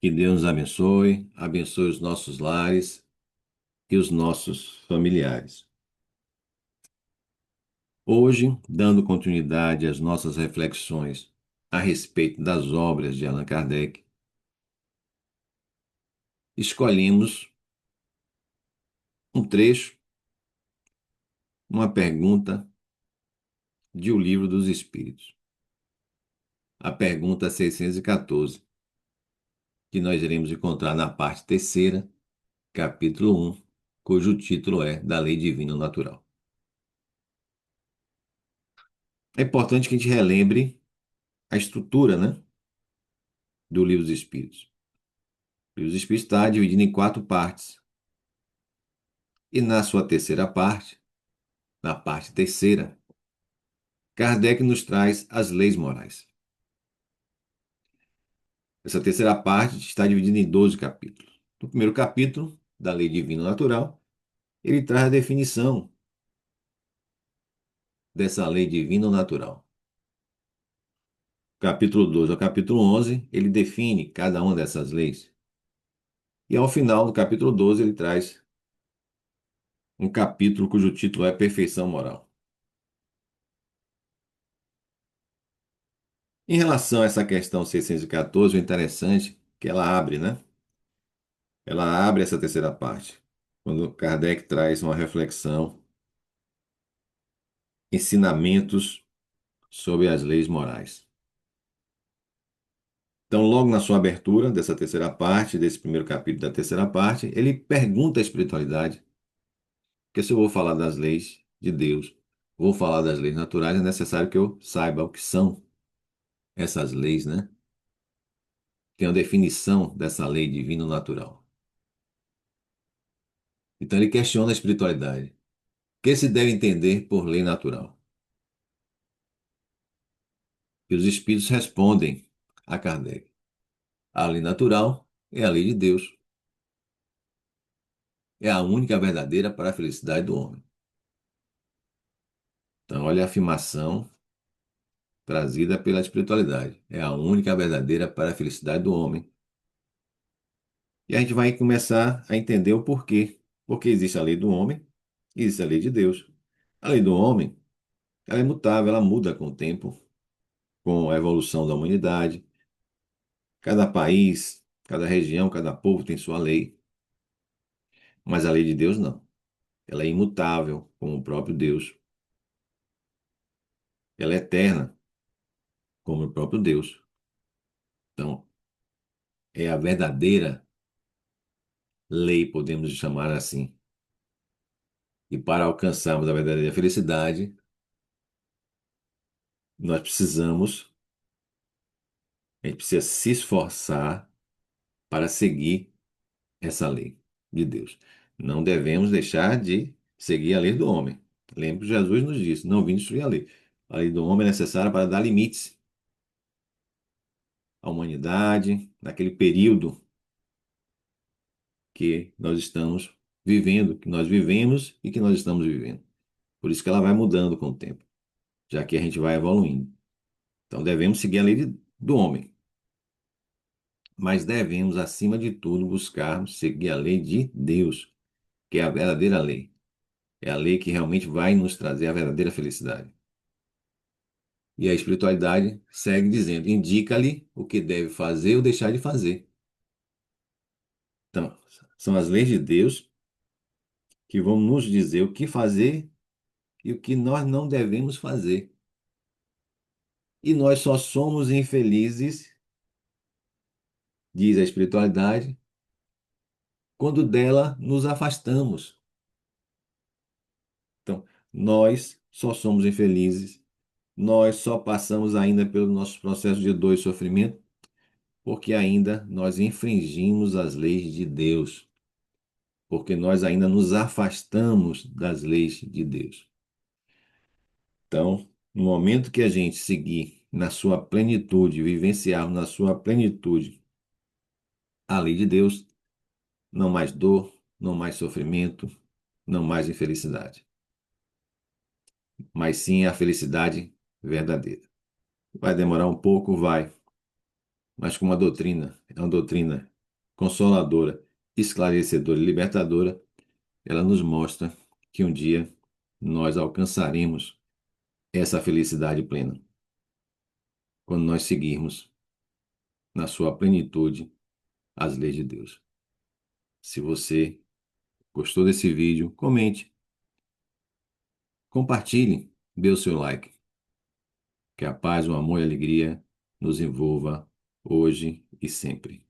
Que Deus nos abençoe, abençoe os nossos lares e os nossos familiares. Hoje, dando continuidade às nossas reflexões a respeito das obras de Allan Kardec, escolhemos um trecho, uma pergunta de O Livro dos Espíritos, a pergunta 614, que nós iremos encontrar na parte terceira, capítulo 1, cujo título é Da Lei Divina Natural. É importante que a gente relembre a estrutura, né, do Livro dos Espíritos. O Livro dos Espíritos está dividido em quatro partes. E na sua terceira parte, na parte terceira, Kardec nos traz as leis morais. Essa terceira parte está dividida em 12 capítulos. No primeiro capítulo, da Lei Divina Natural, ele traz a definição dessa lei divina natural. Capítulo 12 ao capítulo 11, ele define cada uma dessas leis. E ao final do capítulo 12, ele traz um capítulo cujo título é Perfeição Moral. Em relação a essa questão 614, o interessante é que ela abre, né? Ela abre essa terceira parte, quando Kardec traz uma reflexão, ensinamentos sobre as leis morais. Então, logo na sua abertura dessa terceira parte, desse primeiro capítulo da terceira parte, ele pergunta à espiritualidade, porque se eu vou falar das leis de Deus, vou falar das leis naturais, é necessário que eu saiba o que são essas leis, né? Tem a definição dessa lei divino-natural. Então, ele questiona a espiritualidade. O que se deve entender por lei natural? E os espíritos respondem a Kardec. A lei natural é a lei de Deus. É a única verdadeira para a felicidade do homem. Então, olha a afirmação trazida pela espiritualidade. É a única verdadeira para a felicidade do homem. E a gente vai começar a entender o porquê. Porque existe a lei do homem e existe a lei de Deus. A lei do homem, ela é mutável, ela muda com o tempo, com a evolução da humanidade. Cada país, cada região, cada povo tem sua lei. Mas a lei de Deus não. Ela é imutável, como o próprio Deus. Ela é eterna, como o próprio Deus. Então, é a verdadeira lei, podemos chamar assim. E para alcançarmos a verdadeira felicidade, nós precisamos, a gente precisa se esforçar para seguir essa lei de Deus. Não devemos deixar de seguir a lei do homem. Lembra que Jesus nos disse: não vim destruir a lei. A lei do homem é necessária para dar limites à humanidade, naquele período que nós estamos vivendo, que nós vivemos e que nós estamos vivendo. Por isso que ela vai mudando com o tempo, já que a gente vai evoluindo. Então devemos seguir a lei do homem, mas devemos, acima de tudo, buscarmos seguir a lei de Deus, que é a verdadeira lei. É a lei que realmente vai nos trazer a verdadeira felicidade. E a espiritualidade segue dizendo, indica-lhe o que deve fazer ou deixar de fazer. Então, são as leis de Deus que vão nos dizer o que fazer e o que nós não devemos fazer. E nós só somos infelizes, diz a espiritualidade, quando dela nos afastamos. Então, nós só somos infelizes, nós só passamos ainda pelo nosso processo de dor e sofrimento, porque ainda nós infringimos as leis de Deus, porque nós ainda nos afastamos das leis de Deus. Então, no momento que a gente seguir na sua plenitude, vivenciarmos na sua plenitude a lei de Deus, não mais dor, não mais sofrimento, não mais infelicidade, mas sim a felicidade verdadeira. Vai demorar um pouco, vai, mas com uma doutrina, é uma doutrina consoladora, esclarecedora e libertadora, ela nos mostra que um dia nós alcançaremos essa felicidade plena, quando nós seguirmos na sua plenitude as leis de Deus. Se você gostou desse vídeo, comente, compartilhe, dê o seu like. Que a paz, o amor e a alegria nos envolva hoje e sempre.